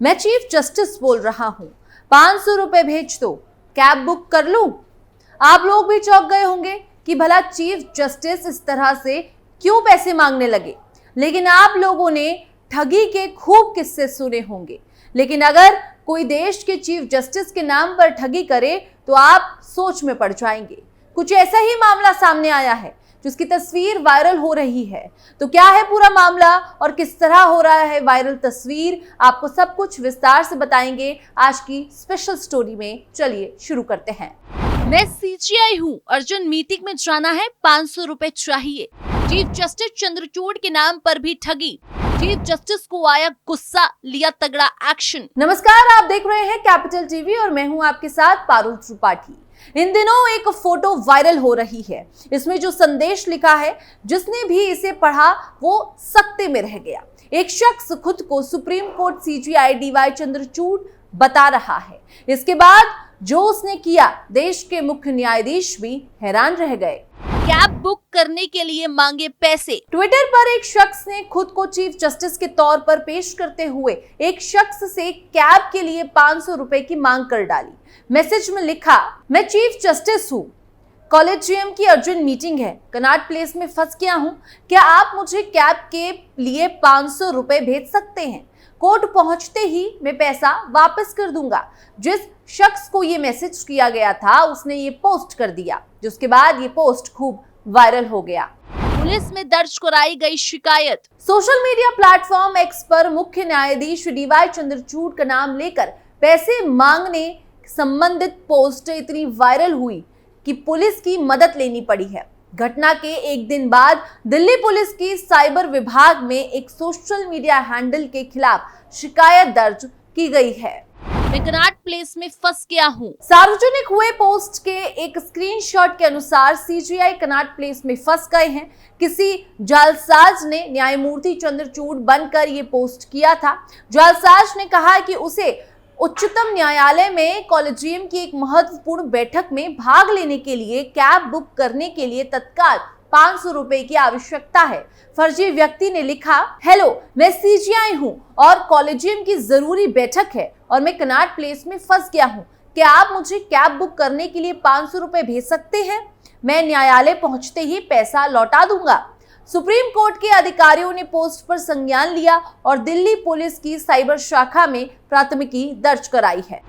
मैं chief justice बोल रहा हूं, 500 रुपए भेज दो, कैब बुक कर लूं। आप लोग भी चौंक गए होंगे कि भला चीफ जस्टिस इस तरह से क्यों पैसे मांगने लगे। लेकिन आप लोगों ने ठगी के खूब किस्से सुने होंगे, लेकिन अगर कोई देश के चीफ जस्टिस के नाम पर ठगी करे तो आप सोच में पड़ जाएंगे। कुछ ऐसा ही मामला सामने आया है जिसकी तस्वीर वायरल हो रही है। तो क्या है पूरा मामला और किस तरह हो रहा है वायरल तस्वीर, आपको सब कुछ विस्तार से बताएंगे आज की स्पेशल स्टोरी में। चलिए शुरू करते हैं। मैं सीजीआई हूँ, अर्जुन मीटिंग में जाना है, 500 रुपए चाहिए। चीफ जस्टिस चंद्रचूड़ के नाम पर भी ठगी, चीफ जस्टिस को आया गुस्सा, लिया तगड़ा एक्शन। नमस्कार, आप देख रहे हैं कैपिटल टीवी और मैं हूं आपके साथ पारुल त्रिपाठी। इन दिनों एक फोटो वायरल हो रही है। इसमें जो संदेश लिखा है, जिसने भी इसे पढ़ा वो सकते में रह गया। एक शख्स खुद को supreme court CGI D Y Chandrachud बता रहा है। इसके बाद जो उसने किया, देश के मुख्य न्यायाधीश भी हैरान रह गए। कैब बुक करने के लिए मांगे पैसे। ट्विटर पर एक शख्स ने खुद को चीफ जस्टिस के तौर पर पेश करते हुए एक शख्स से कैब के लिए 500 रुपए की मांग कर डाली। मैसेज में लिखा, मैं चीफ जस्टिस हूँ, कॉलेजियम की अर्जेंट मीटिंग है, कनॉट प्लेस में फंस गया हूँ, क्या आप मुझे कैब के लिए 500 रुपए भेज सकते हैं? कोर्ट पहुंचते ही मैं पैसा वापस कर दूंगा। जिस शख्स को ये मैसेज किया गया था उसने ये पोस्ट कर दिया, जिसके बाद ये पोस्ट खूब वायरल हो गया। पुलिस में दर्ज कराई गई शिकायत। सोशल मीडिया प्लेटफॉर्म एक्स पर मुख्य न्यायाधीश डीवाई चंद्रचूड़ का नाम लेकर पैसे मांगने संबंधित पोस्ट इतनी वायरल हुई कि पुलिस की मदद लेनी पड़ी है। घटना के एक दिन बाद दिल्ली पुलिस की साइबर विभाग में एक सोशल मीडिया हैंडल के खिलाफ शिकायत दर्ज की गई है। मैं कनॉट प्लेस में फंस गया हूँ। सार्वजनिक हुए पोस्ट के एक स्क्रीनशॉट के अनुसार सीजीआई कनॉट प्लेस में फंस गए हैं। किसी जालसाज ने न्यायमूर्ति चंद्रचूड़ बनकर ये पोस्ट किया था। जालसाज ने कहा कि उसे उच्चतम न्यायालय में कॉलेजियम की एक महत्वपूर्ण बैठक में भाग लेने के लिए कैब बुक करने के लिए तत्काल 500 रुपए की आवश्यकता है। फर्जी व्यक्ति ने लिखा, हेलो, मैं सीजीआई हूँ और कॉलेजियम की जरूरी बैठक है और मैं कनॉट प्लेस में फंस गया हूँ, क्या आप मुझे कैब बुक करने के लिए 500 रुपए भेज सकते हैं? मैं न्यायालय पहुंचते ही पैसा लौटा दूंगा। सुप्रीम कोर्ट के अधिकारियों ने पोस्ट पर संज्ञान लिया और दिल्ली पुलिस की साइबर शाखा में प्राथमिकी दर्ज कराई है।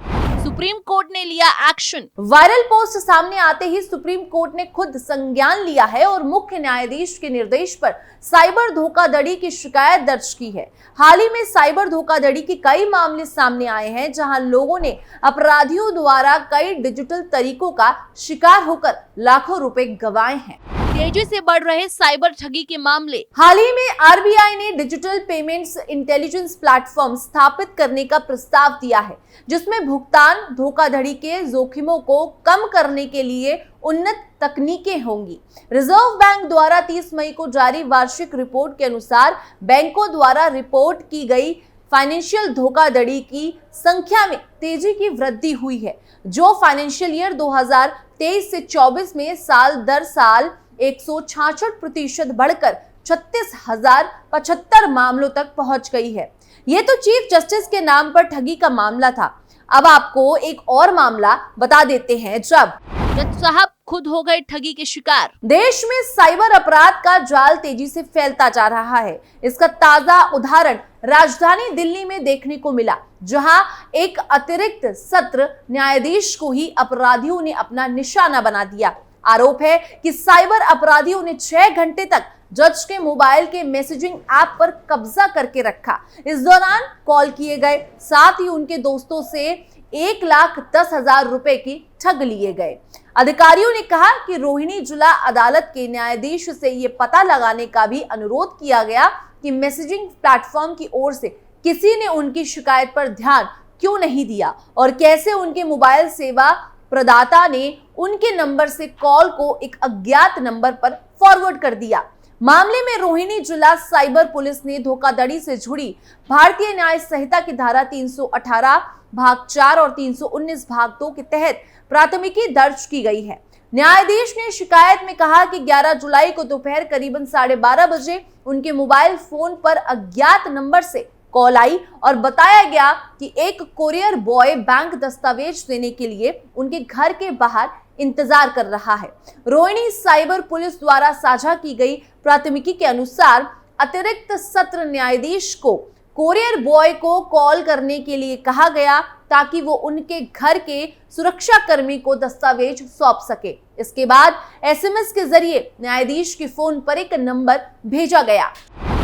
सुप्रीम कोर्ट ने लिया एक्शन। वायरल पोस्ट सामने आते ही सुप्रीम कोर्ट ने खुद संज्ञान लिया है और मुख्य न्यायाधीश के निर्देश पर साइबर धोखाधड़ी की शिकायत दर्ज की है। हाल ही में साइबर धोखाधड़ी के कई मामले सामने आए हैं, जहां लोगों ने अपराधियों द्वारा कई डिजिटल तरीकों का शिकार होकर लाखों रुपए गंवाए हैं। तेजी से बढ़ रहे साइबर ठगी के मामले। हाल ही में आरबीआई ने डिजिटल पेमेंट्स इंटेलिजेंस प्लेटफॉर्म स्थापित करने का प्रस्ताव दिया है, जिसमें भुगतान धोखाधड़ी के जोखिमों को कम करने के लिए उन्नत तकनीकें होंगी। रिजर्व बैंक द्वारा 30 मई को जारी वार्षिक रिपोर्ट के अनुसार बैंकों द्वारा रिपोर्ट की गई फाइनेंशियल धोखाधड़ी की संख्या में तेजी की वृद्धि हुई है, जो फाइनेंशियल ईयर 2023 से 24 में साल दर साल 166% बढ़कर 36,075 मामलों तक पहुंच गई है। ये तो चीफ जस्टिस के नाम पर ठगी का मामला था। अब आपको एक और मामला बता देते हैं, जब जज साहब खुद हो गए ठगी के शिकार। देश में साइबर अपराध का जाल तेजी से फैलता जा रहा है। इसका ताजा उदाहरण राजधानी दिल्ली में देखने को मिला, जहां एक अतिरिक्त सत्र न्यायाधीश को ही अपराधियों ने अपना निशाना बना दिया। आरोप है कि साइबर अपराधियों ने 6 घंटे तक जज के मोबाइल के मैसेजिंग ऐप पर कब्जा करके रखा। इस दौरान कॉल किए गए, साथ ही उनके दोस्तों से 1,10,000 रुपए की ठग लिए गए। अधिकारियों ने कहा कि रोहिणी जिला अदालत के न्यायाधीश से ये पता लगाने का भी अनुरोध किया गया कि मैसेजिंग प्लेटफॉर्म की ओर से किसी ने उनकी शिकायत पर ध्यान क्यों नहीं दिया और कैसे उनके मोबाइल सेवा प्रदाता ने उनके नंबर से कॉल को एक अज्ञात नंबर पर फॉरवर्ड कर दिया। मामले में रोहिणी जिला साइबर पुलिस ने धोखाधड़ी से जुड़ी भारतीय न्याय संहिता की धारा 318 भाग 4 और 319 भाग 2 के तहत प्राथमिकी दर्ज की गई है। न्यायाधीश ने शिकायत में कहा कि 11 जुलाई को दोपहर करीबन 12:30 बजे उनके मोबाइल फोन पर अज्ञात नंबर से कॉल आई और बताया गया कि एक कोरियर बॉय बैंक दस्तावेज देने के लिए उनके घर के बाहर इंतजार कर रहा है। रोहिणी साइबर पुलिस द्वारा साझा की गई प्राथमिकी के अनुसार अतिरिक्त सत्र न्यायाधीश को कोरियर बॉय को कॉल करने के लिए कहा गया ताकि वो उनके घर के सुरक्षा कर्मी को दस्तावेज सौंप सके। इसके बाद एसएमएस के जरिए न्यायाधीश के फोन पर एक नंबर भेजा गया।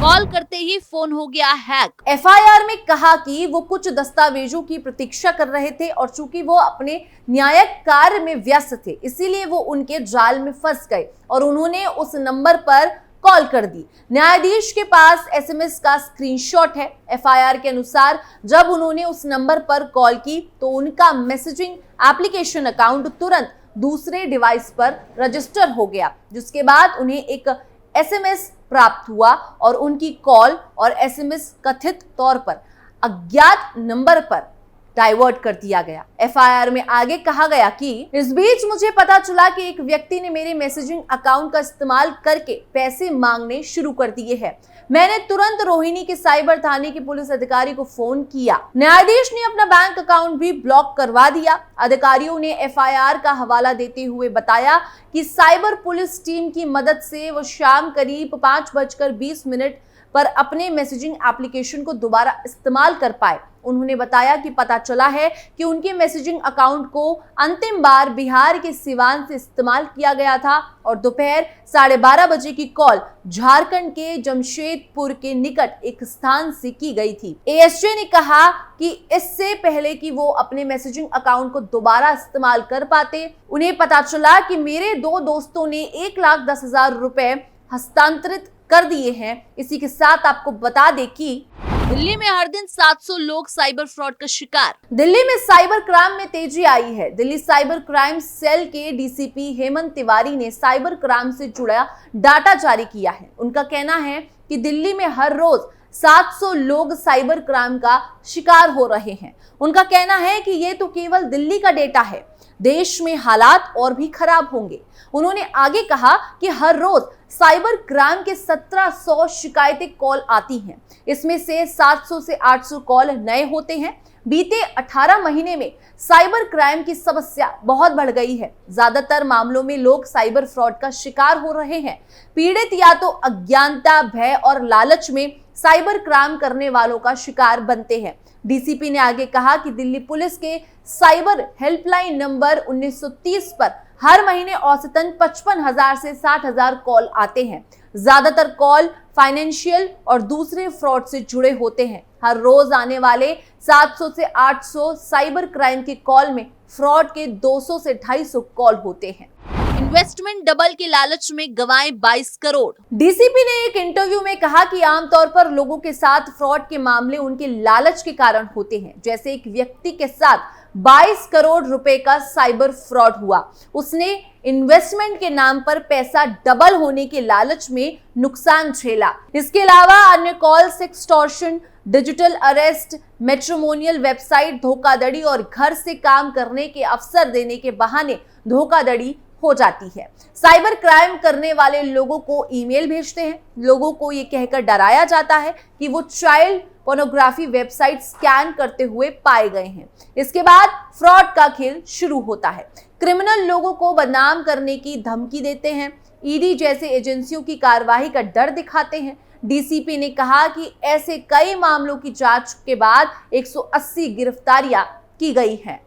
कॉल करते ही फोन हो गया हैक। एफआईआर में कहा कि वो कुछ दस्तावेजों की प्रतीक्षा कर रहे थे और चूंकि वो अपने न्यायिक कार्य में व्यस्त थे, इसीलिए वो उनके जाल में फंस गए और उन्होंने उस नंबर पर कॉल कर दी। न्यायाधीश के पास एसएमएस का स्क्रीनशॉट है। एफआईआर के अनुसार जब उन्होंने उस नंबर पर कॉल की तो उनका मैसेजिंग एप्लीकेशन अकाउंट तुरंत दूसरे डिवाइस पर रजिस्टर हो गया, जिसके बाद उन्हें एक एसएमएस प्राप्त हुआ और उनकी कॉल और एसएमएस कथित तौर पर अज्ञात नंबर पर डाइवर्ट कर दिया गया। एफआईआर में आगे कहा गया कि इस बीच मुझे पता चला कि एक व्यक्ति ने मेरे मैसेजिंग अकाउंट का इस्तेमाल करके पैसे मांगने शुरू कर दिए हैं। मैंने तुरंत रोहिणी के साइबर थाने के पुलिस अधिकारी को फोन किया। न्यायाधीश ने अपना बैंक अकाउंट भी ब्लॉक करवा दिया। अधिकारियों ने एफआईआर का हवाला देते हुए बताया कि साइबर पुलिस टीम की मदद से वो शाम करीब 5:20 पर अपने मैसेजिंग एप्लीकेशन को दोबारा इस्तेमाल कर पाए। उन्होंने बताया कि पता चला है कि उनके मैसेजिंग अकाउंट को अंतिम बार बिहार के सिवान से इस्तेमाल किया गया था और दोपहर 12:30 बजे की कॉल झारखंड के जमशेदपुर के निकट एक स्थान से की गई थी। एएसजे ने कहा कि इससे पहले कि वो अपने मैसेजिंग अकाउंट को दोबारा इस्तेमाल कर पाते, उन्हें पता चला कि मेरे 2 दोस्तों ने 1,10,000 रुपए हस्तांतरित कर दिए हैं। इसी के साथ आपको बता दें कि दिल्ली में हर दिन 700 लोग साइबर फ्रॉड का शिकार। दिल्ली में साइबर क्राइम में तेजी आई है। दिल्ली साइबर क्राइम सेल के डीसीपी हेमंत तिवारी ने साइबर क्राइम से जुड़ा डाटा जारी किया है। उनका कहना है कि दिल्ली में हर रोज 700 लोग साइबर क्राइम का शिकार हो रहे हैं। उनका कहना है कि ये तो केवल दिल्ली का डेटा है, देश में हालात और भी खराब होंगे। उन्होंने आगे कहा कि हर रोज साइबर क्राइम के 1700 शिकायतें कॉल आती हैं। इसमें से 700 से 800 कॉल नए होते हैं। बीते 18 महीने में साइबर क्राइम की समस्या बहुत बढ़ गई है। ज्यादातर मामलों में लोग साइबर फ्रॉड का शिकार हो रहे हैं। पीड़ित या तो अज्ञानता, भय और लालच में साइबर क्राइम करने वालों का शिकार बनते हैं। डीसीपी ने आगे कहा कि दिल्ली पुलिस के साइबर हेल्पलाइन नंबर 1930 पर हर महीने औसतन 55,000 से 60,000 कॉल आते हैं। ज्यादातर कॉल फाइनेंशियल और दूसरे फ्रॉड से जुड़े होते हैं। हर रोज आने वाले 700 से 800 साइबर क्राइम के कॉल में फ्रॉड के 200 से 250 कॉल होते हैं। इन्वेस्टमेंट डबल के लालच में गंवाए 22 करोड़। डीसीपी ने एक इंटरव्यू में कहा कि आमतौर पर लोगों के साथ फ्रॉड के मामले उनके लालच के कारण होते हैं। जैसे एक व्यक्ति के साथ 22 करोड़ रुपए का साइबर फ्रॉड हुआ। उसने इन्वेस्टमेंट के नाम पर पैसा डबल होने के लालच में नुकसान झेला। इसके अलावा अन्य calls, extortion, digital arrest, matrimonial website धोखाधड़ी और घर से काम करने के अवसर देने के बहाने धोखाधड़ी हो जाती है। साइबर क्राइम करने वाले लोगों को ईमेल भेजते हैं। लोगों को ये कहकर डराया जाता है कि वो चाइल्ड पोर्नोग्राफी वेबसाइट स्कैन करते हुए पाए गए हैं। इसके बाद फ्रॉड का खेल शुरू होता है। क्रिमिनल लोगों को बदनाम करने की धमकी देते हैं। ईडी जैसे एजेंसियों की कार्रवाई का डर दिखाते हैं। डीसीपी ने कहा कि ऐसे कई मामलों की जांच के बाद 180 गिरफ्तारियां की गई हैं।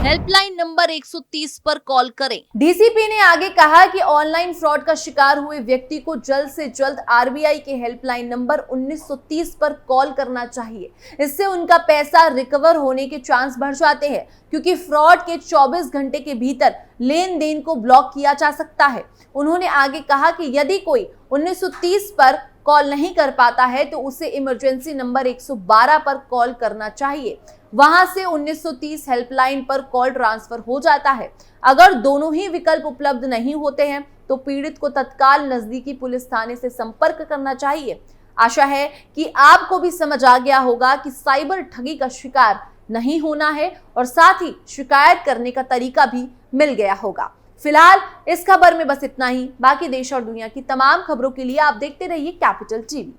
हेल्पलाइन नंबर 130 पर कॉल करें। डीसीपी ने आगे कहा कि ऑनलाइन फ्रॉड का शिकार हुए व्यक्ति को जल्द से जल्द आरबीआई के हेल्पलाइन नंबर 1930 पर कॉल करना चाहिए। इससे उनका पैसा रिकवर होने के चांस बढ़ जाते हैं, क्योंकि फ्रॉड के 24 घंटे के भीतर लेन देन को ब्लॉक किया जा सकता है। उन्होंने आगे कहा कि यदि कोई 1930 पर कॉल नहीं कर पाता है तो उसे इमरजेंसी नंबर 112 पर कॉल करना चाहिए। वहां से 1930 हेल्पलाइन पर कॉल ट्रांसफर हो जाता है। अगर दोनों ही विकल्प उपलब्ध नहीं होते हैं तो पीड़ित को तत्काल नजदीकी पुलिस थाने से संपर्क करना चाहिए। आशा है कि आपको भी समझ आ गया होगा कि साइबर ठगी का शिकार नहीं होना है और साथ ही शिकायत करने का तरीका भी मिल गया होगा। फिलहाल इस खबर में बस इतना ही। बाकी देश और दुनिया की तमाम खबरों के लिए आप देखते रहिए कैपिटल टीवी।